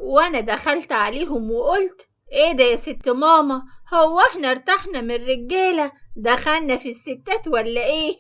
وانا دخلت عليهم وقلت ايه ده يا ست ماما، هو احنا ارتحنا من الرجالة دخلنا في الستات ولا ايه؟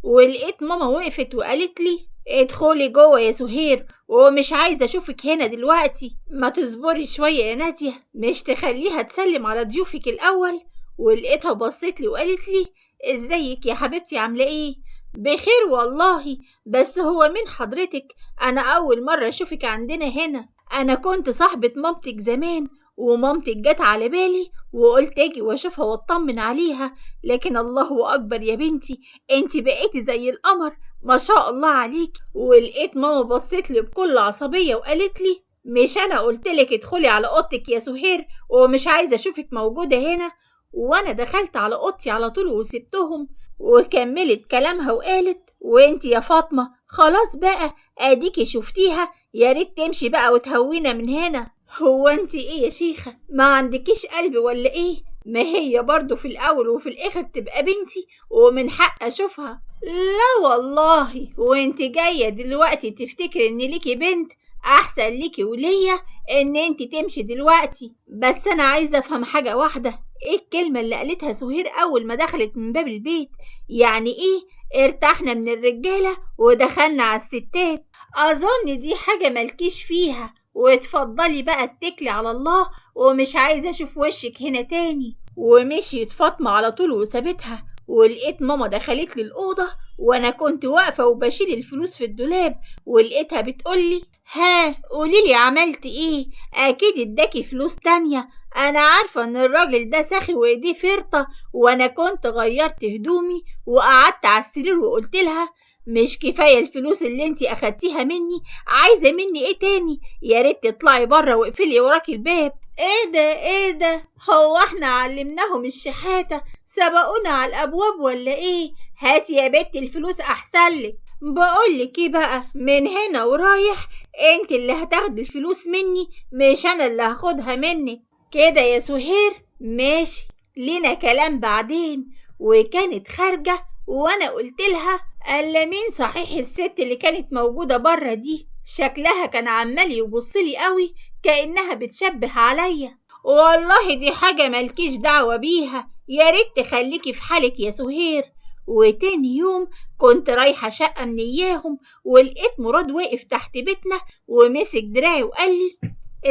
ولقيت ماما وقفت وقالت لي ادخلي جوه يا سهير، ومش عايزة اشوفك هنا دلوقتي. ما تصبري شوية يا نادية، مش تخليها تسلم على ضيوفك الاول؟ ولقيتها بصيت لي وقالت لي ازيك يا حبيبتي، عاملة ايه؟ بخير والله، بس هو مين حضرتك؟ انا اول مرة اشوفك عندنا هنا. انا كنت صاحبة مامتك زمان، ومامتك جت على بالي وقلت اجي واشوفها واطمن عليها. لكن الله اكبر يا بنتي، انتي بقيتي زي القمر، ما شاء الله عليك. ولقيت ماما بصيت لي بكل عصبية وقالت لي مش انا قلتلك ادخلي على اوضتك يا سهير ومش عايزة اشوفك موجودة هنا؟ وانا دخلت على اوضتي على طول وسبتهم. وكملت كلامها وقالت وانتي يا فاطمة خلاص بقى، اديكي شفتيها، يا ريت تمشي بقى وتهوينا من هنا. هو انتي ايه يا شيخة، ما عندكيش قلب ولا ايه؟ ما هي برضو في الاول وفي الاخر تبقى بنتي ومن حق اشوفها. لا والله، وانتي جاية دلوقتي تفتكري ان ليكي بنت؟ احسن ليكي وليا ان انتي تمشي دلوقتي. بس انا عايزة افهم حاجة واحدة، ايه الكلمة اللي قالتها سهير اول ما دخلت من باب البيت؟ يعني ايه ارتحنا من الرجالة ودخلنا على الستات؟ اظن دي حاجة ملكيش فيها، واتفضلي بقى اتكلي على الله، ومش عايزة اشوف وشك هنا تاني. ومشيت فاطمة على طول وسابتها. ولقيت ماما دخلت لي الأوضة وانا كنت واقفة وبشيل الفلوس في الدولاب، ولقيتها بتقولي ها قوليلي عملت ايه؟ اكيد اداكي فلوس تانية. انا عارفة ان الراجل ده ساخي وايديه فرطة. وانا كنت غيرت هدومي وقعدت على السرير وقلت لها مش كفاية الفلوس اللي انتي اخدتيها مني؟ عايزة مني ايه تاني؟ يا ريت تطلعي بره واقفلي وراكي الباب. ايه ده هو احنا علمناهم الشحاتة سبقونا على الابواب ولا ايه؟ هاتي يا بنت الفلوس احسنلك. بقولك ايه بقى، من هنا ورايح انت اللي هتاخدي الفلوس مني، مش انا اللي هاخدها منك. كده يا سهير؟ ماشي، لينا كلام بعدين. وكانت خارجة وانا قلت لها الا مين صحيح الست اللي كانت موجودة بره دي؟ شكلها كان عمال يبصلي قوي كأنها بتشبه عليا. والله دي حاجة ملكيش دعوة بيها، يا ريت تخليكي في حالك يا سهير. وتاني يوم كنت رايحة شقة من اياهم، ولقيت مراد واقف تحت بيتنا ومسك دراعي وقال لي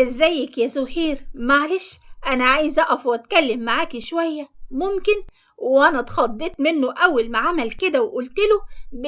ازيك يا سهير، معلش انا عايزة اقف واتكلم معاكي شوية، ممكن؟ وانا اتخضيت منه اول ما عمل كده وقلت له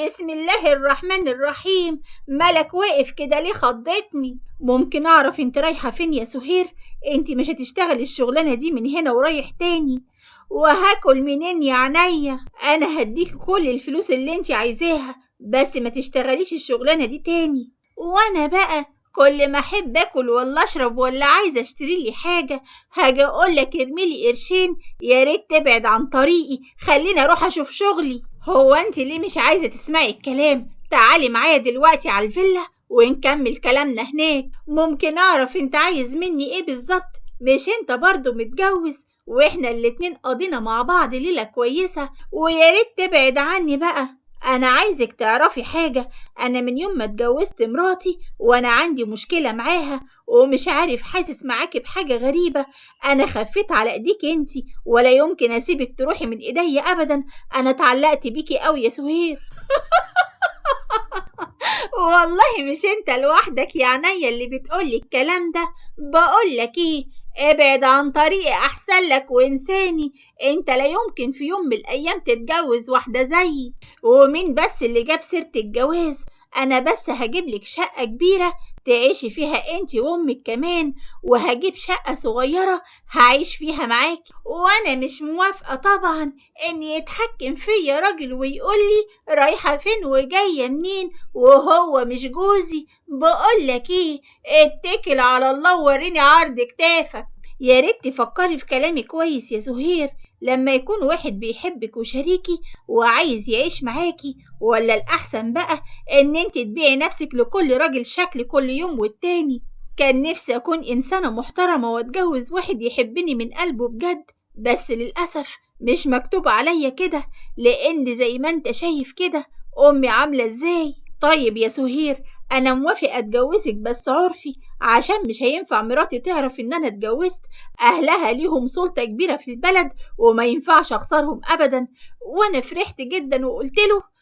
بسم الله الرحمن الرحيم. مالك واقف كده ليه؟ خضتني. ممكن اعرف انت رايحة فين يا سهير؟ انت مش هتشتغلي الشغلانة دي من هنا ورايح تاني. وهاكل منين يا عينيا؟ انا هديك كل الفلوس اللي انت عايزاها، بس ما تشتغليش الشغلانة دي تاني. وانا بقى كل ما احب اكل ولا اشرب ولا عايزه اشتري لي حاجه هاجي اقول لك ارمي لي قرشين، يا ريت تبعد عن طريقي، خليني اروح اشوف شغلي. هو انت ليه مش عايزه تسمعي الكلام؟ تعالي معايا دلوقتي على الفيلا ونكمل كلامنا هناك. ممكن اعرف انت عايز مني ايه بالظبط؟ مش انت برضو متجوز واحنا الاتنين قضينا مع بعض ليله كويسه؟ ويا ريت تبعد عني بقى. انا عايزك تعرفي حاجه، انا من يوم ما اتجوزت مراتي وانا عندي مشكله معاها، ومش عارف حاسس معاكي بحاجه غريبه. انا خفيت على ايديك انتي، ولا يمكن اسيبك تروحي من ايديا ابدا. انا اتعلقت بيكي قوي يا سهير. والله مش انت لوحدك يا عينيا اللي بتقولي الكلام ده. بقولك ايه، ابعد عن طريقي احسن لك وانساني. انت لا يمكن في يوم من الايام تتجوز واحدة زيي. ومين بس اللي جاب سيرة الجواز؟ انا بس هجيب لك شقة كبيرة تعيشي فيها انتي وامك كمان، وهجيب شقة صغيرة هعيش فيها معاكي. وانا مش موافقة طبعا ان يتحكم فيا راجل ويقولي رايحة فين وجاية منين وهو مش جوزي. بقولك ايه، اتكل على الله ووريني عرض كتافك. يا ريت تفكري في كلامي كويس يا سهير، لما يكون واحد بيحبك وشريكي وعايز يعيش معاكي، ولا الأحسن بقى إن انت تبيعي نفسك لكل راجل شكل كل يوم والتاني. كان نفسي أكون إنسانة محترمة وأتجوز واحد يحبني من قلبه بجد، بس للأسف مش مكتوب عليا كده، لأن زي ما انت شايف كده أمي عاملة ازاي. طيب يا سهير، أنا موافقة أتجوزك بس عرفي، عشان مش هينفع مراتي تعرف ان انا اتجوزت. اهلها ليهم سلطة كبيرة في البلد وما ينفعش اخسرهم ابدا. وانا فرحت جدا وقلت له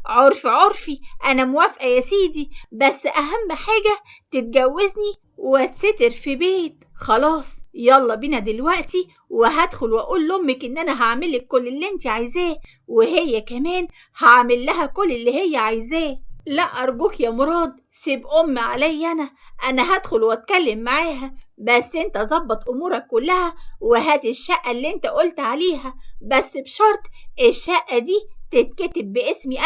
عرفي انا موافقة يا سيدي، بس اهم حاجة تتجوزني واتستر في بيت. خلاص يلا بينا دلوقتي، وهدخل واقول لامك ان انا هعملك كل اللي انت عايزاه، وهي كمان هعمل لها كل اللي هي عايزاه. لا ارجوك يا مراد، سيب ام عليا انا هدخل واتكلم معاها، بس انت ظبط امورك كلها وهات الشقة اللي انت قلت عليها، بس بشرط الشقة دي تتكتب باسمي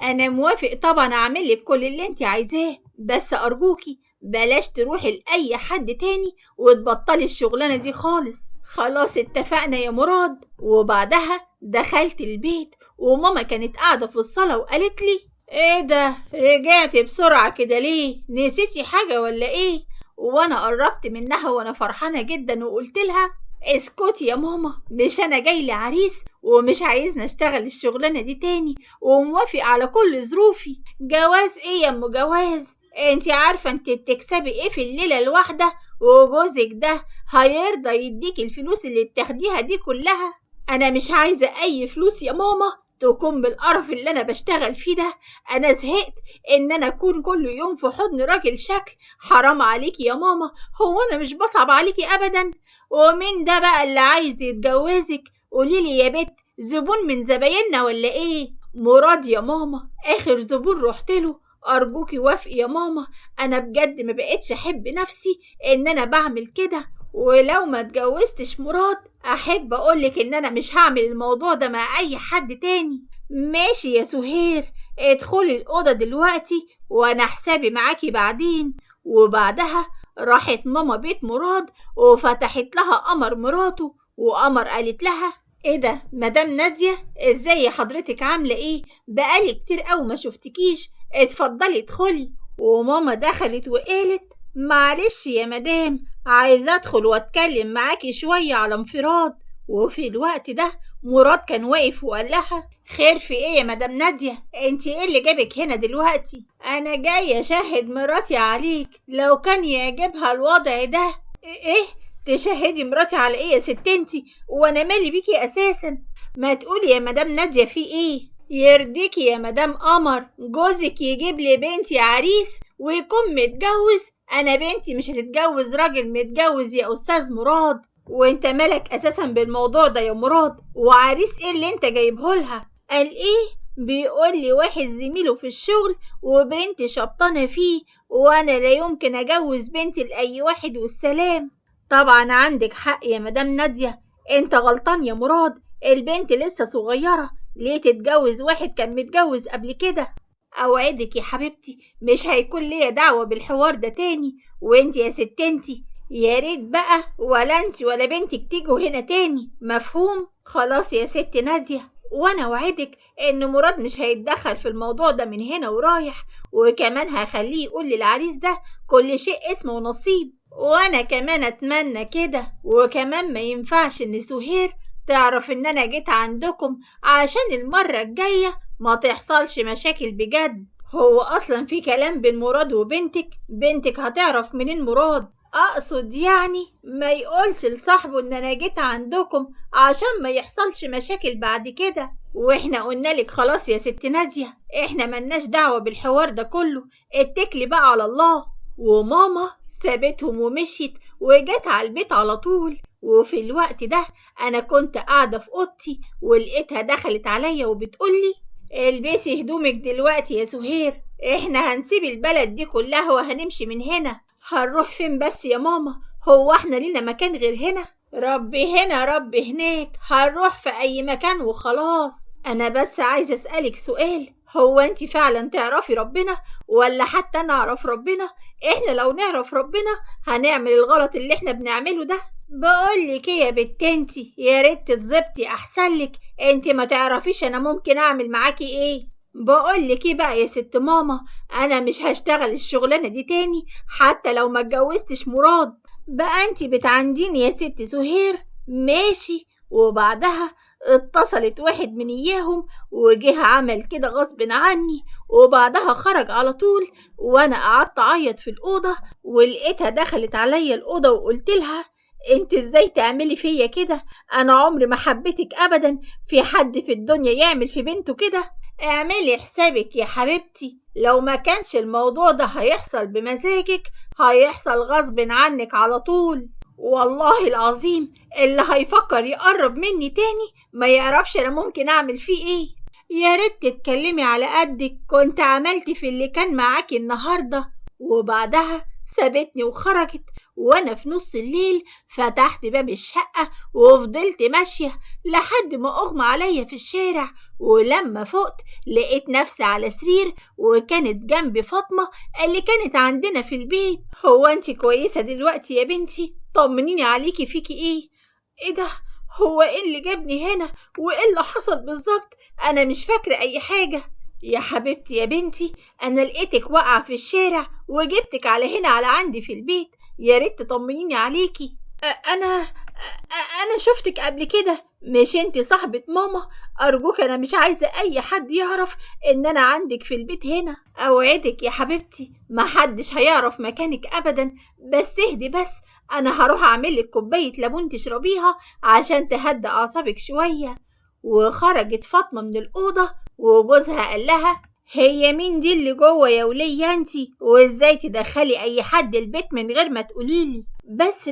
انا موافق طبعا اعملك كل اللي انت عايزاه، بس ارجوكي بلاش تروحي لأي حد تاني وتبطلي الشغلانة دي خالص. خلاص اتفقنا يا مراد. وبعدها دخلت البيت وماما كانت قاعدة في الصالة وقالت لي: ايه ده رجعتي بسرعة كده ليه؟ نسيتي حاجة ولا ايه؟ وانا قربت منها وانا فرحانة جدا وقلت لها: اسكتي يا ماما، مش انا جاي لي عريس ومش عايزني اشتغل الشغلانة دي تاني وموافق على كل ظروفي. جواز ايه يا ام جواز؟ انتي عارفة انت بتكسبي ايه في الليلة الواحدة؟ وجوزك ده هيرضى يديك الفلوس اللي بتاخديها دي كلها؟ انا مش عايزة اي فلوس يا ماما تكون بالقرف اللي انا بشتغل فيه ده. انا زهقت ان انا اكون كل يوم في حضن راجل شكل. حرام عليكي يا ماما، هو انا مش بصعب عليكي ابدا؟ ومين ده بقى اللي عايز يتجوزك؟ قوليلي يا بت، زبون من زبايننا ولا ايه؟ مراد يا ماما، اخر زبون رحت له. ارجوكي وافقي يا ماما، انا بجد ما بقتش احب نفسي ان انا بعمل كده، ولو ما اتجوزتش مراد احب اقولك ان انا مش هعمل الموضوع ده مع اي حد تاني. ماشي يا سهير، ادخلي الاوضه دلوقتي وانا حسابي معاكي بعدين. وبعدها راحت ماما بيت مراد وفتحت لها قمر مراته، وقمر قالت لها: ايه ده مدام نادية، ازاي حضرتك عاملة ايه؟ بقالي كتير قوي ما شفتكيش، اتفضلي ادخلي. وماما دخلت وقالت: معلش يا مدام، عايزة ادخل واتكلم معاكي شوية على انفراد. وفي الوقت ده مراد كان واقف وقال لها: خير في ايه يا مدام نادية؟ انتي ايه اللي جابك هنا دلوقتي؟ انا جاية اشاهد مراتي عليك، لو كان يعجبها الوضع ده. ايه تشهدي مراتي على ايه يا ست انتي؟ وانا مالي بيكي اساسا؟ ما تقولي يا مدام نادية في ايه؟ يرضيكي يا مدام قمر جوزك يجيب لي بنتي عريس ويكون متجوز؟ انا بنتي مش هتتجوز راجل متجوز يا استاذ مراد. وانت مالك اساسا بالموضوع ده يا مراد؟ وعريس ايه اللي انت جايبهولها؟ قال ايه؟ بيقول لي واحد زميله في الشغل وبنتي شبطانه فيه، وانا لا يمكن اجوز بنتي لاي واحد والسلام. طبعا عندك حق يا مدام نادية، انت غلطان يا مراد، البنت لسه صغيرة، ليه تتجوز واحد كان متجوز قبل كده؟ اوعدك يا حبيبتي مش هيكون ليا دعوة بالحوار ده تاني. وانت يا ست انتي يا ريت بقى ولا انت ولا بنتك تيجوا هنا تاني، مفهوم؟ خلاص يا ست نادية، وانا وعدك ان مراد مش هيتدخل في الموضوع ده من هنا ورايح، وكمان هخليه يقول للعريس ده كل شيء اسمه ونصيب. وانا كمان اتمنى كده، وكمان ما ينفعش ان سهير تعرف ان انا جيت عندكم عشان المرة الجاية ما تحصلش مشاكل بجد. هو اصلا في كلام بين مراد وبنتك؟ بنتك هتعرف منين مراد؟ اقصد يعني ما يقولش لصاحبه ان انا جيت عندكم عشان ما يحصلش مشاكل بعد كده. واحنا قلنا لك خلاص يا ست نادية، احنا ملناش دعوة بالحوار ده كله، اتكلي بقى على الله. وماما سابتهم ومشيت وجت على البيت على طول. وفي الوقت ده انا كنت قاعدة في اوضتي ولقيتها دخلت عليا وبتقولي: البسي هدومك دلوقتي يا سهير، احنا هنسيب البلد دي كلها وهنمشي من هنا. هنروح فين بس يا ماما؟ هو احنا لينا مكان غير هنا؟ ربي هنا ربي هناك، هنروح في اي مكان وخلاص. انا بس عايزة اسألك سؤال، هو انتي فعلا تعرفي ربنا ولا حتى انا اعرف ربنا؟ احنا لو نعرف ربنا هنعمل الغلط اللي احنا بنعمله ده؟ بقولك ايه يا بنت انتي، يا ريت تتظبطي احسن لك، انتي ما تعرفيش انا ممكن اعمل معاكي ايه. بقولك ايه بقى يا ست ماما، انا مش هشتغل الشغلانه دي تاني حتى لو ما اتجوزتش مراد. بقى انتي بتعنديني يا ست سهير؟ ماشي. وبعدها اتصلت واحد من اياهم وجه عمل كده غصب عني، وبعدها خرج على طول، وانا قعدت اعيط في الاوضه، ولقيتها دخلت عليا الاوضه وقلت لها انت ازاي تعملي فيا كده؟ انا عمري ما حبيتك ابدا، في حد في الدنيا يعمل في بنته كده؟ اعملي حسابك يا حبيبتي، لو ما كانش الموضوع ده هيحصل بمزاجك هيحصل غصب عنك على طول. والله العظيم اللي هيفكر يقرب مني تاني ما يعرفش انا ممكن اعمل فيه ايه. يا ريت تتكلمي على قدك، كنت عملتي في اللي كان معاكي النهارده. وبعدها سابتني وخرجت، وانا في نص الليل فتحت باب الشقة وفضلت ماشية لحد ما اغمى عليا في الشارع، ولما فقت لقيت نفسي على سرير، وكانت جنبي فاطمة اللي كانت عندنا في البيت. هو انتي كويسة دلوقتي يا بنتي؟ طمنيني عليكي، فيكي ايه ده؟ هو ايه اللي جابني هنا وايه اللي حصل بالظبط؟ انا مش فاكرة اي حاجة. يا حبيبتي يا بنتي، انا لقيتك واقعة في الشارع وجبتك على هنا على عندي في البيت، يا ريت تطمنيني عليكي. انا شفتك قبل كده، مش انتي صاحبة ماما؟ ارجوك انا مش عايزة اي حد يعرف ان انا عندك في البيت هنا، اوعدك يا حبيبتي محدش هيعرف مكانك ابدا. بس اهدي بس، انا هروح اعملك كوباية ليمون تشربيها عشان تهدى اعصابك شوية. وخرجت فاطمة من الأوضة، وجوزها قال لها هي مين دي اللي جوه يا ولية انتي؟ وازاي تدخلي اي حد البيت من غير ما تقوليلي؟ بس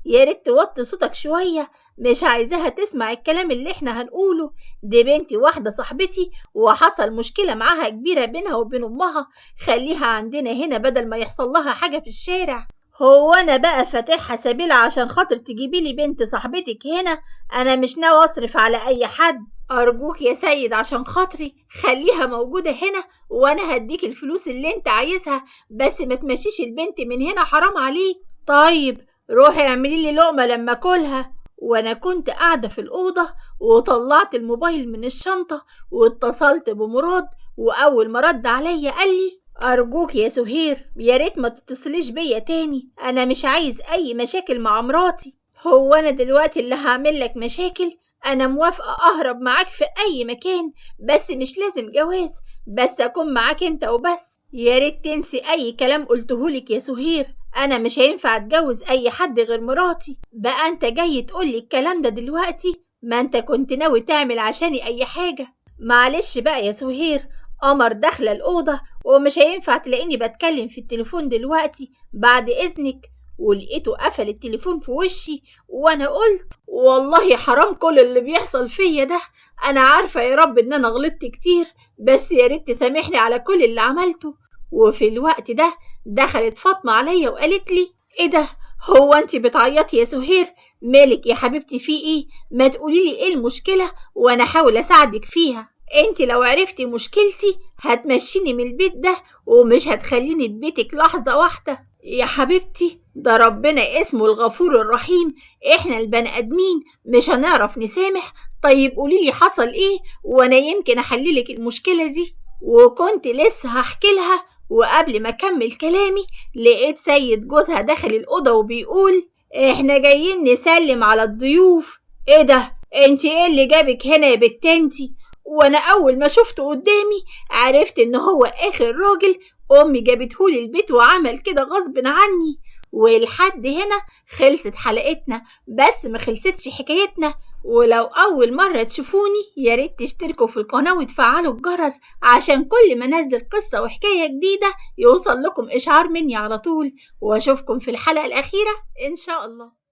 يا ريت توطي صوتك شوية، مش عايزاها تسمع الكلام اللي احنا هنقوله. دي بنتي واحدة صاحبتي وحصل مشكلة معاها كبيرة بينها وبين امها، خليها عندنا هنا بدل ما يحصل لها حاجة في الشارع. هو انا بقى فاتحها سبيل عشان خاطر تجيبيلي بنت صاحبتك هنا؟ انا مش ناوي اصرف على اي حد، ارجوك يا سيد عشان خاطري خليها موجودة هنا، وانا هديك الفلوس اللي انت عايزها، بس ما تمشيش البنت من هنا، حرام عليك. طيب روحي اعملي لي لقمة لما اكلها. وانا كنت قاعدة في الأوضة وطلعت الموبايل من الشنطة واتصلت بمراد، واول ما رد عليا قال لي أرجوك يا سهير يا ريت ما تتصليش بيا تاني، أنا مش عايز أي مشاكل مع مراتي. هو أنا دلوقتي اللي هعمل لك مشاكل؟ أنا موافقة أهرب معاك في أي مكان، بس مش لازم جواز، بس أكون معاك أنت وبس. يا ريت تنسي أي كلام قلتهولك يا سهير، أنا مش هينفع أتجوز أي حد غير مراتي. بقى أنت جاي تقولي الكلام ده دلوقتي؟ ما أنت كنت ناوي تعمل عشاني أي حاجة. معلش بقى يا سهير، قمر داخلة الأوضة ومش هينفع تلاقيني بتكلم في التليفون دلوقتي، بعد إذنك. ولقيته قفل التليفون في وشي، وانا قلت والله حرام كل اللي بيحصل فيا ده. انا عارفة يا رب ان انا غلطت كتير، بس يا ريت تسامحني على كل اللي عملته. وفي الوقت ده دخلت فاطمة عليا وقالت لي ايه ده؟ هو انتي بتعيطي يا سهير؟ مالك يا حبيبتي، في ايه؟ ما تقوليلي ايه المشكلة وانا احاول اساعدك فيها. انت لو عرفتي مشكلتي هتمشيني من البيت ده ومش هتخليني في بيتك لحظة واحدة. يا حبيبتي ده ربنا اسمه الغفور الرحيم، احنا البني ادمين مش هنعرف نسامح. طيب قوليلي حصل ايه وانا يمكن احللك المشكلة دي. وكنت لسه هحكي لها، وقبل ما اكمل كلامي لقيت سيد جوزها داخل الأوضة وبيقول احنا جايين نسلم على الضيوف. ايه ده؟ انتي ايه اللي جابك هنا يا بت انتي؟ وانا اول ما شفته قدامي عرفت ان هو اخر راجل امي جابتهولي البيت وعمل كده غصب عني. ولحد هنا خلصت حلقتنا، بس ما خلصتش حكايتنا. ولو اول مرة تشوفوني يا ريت تشتركوا في القناة وتفعلوا الجرس عشان كل ما انزل قصة وحكاية جديدة يوصل لكم اشعار مني على طول. واشوفكم في الحلقة الاخيرة ان شاء الله.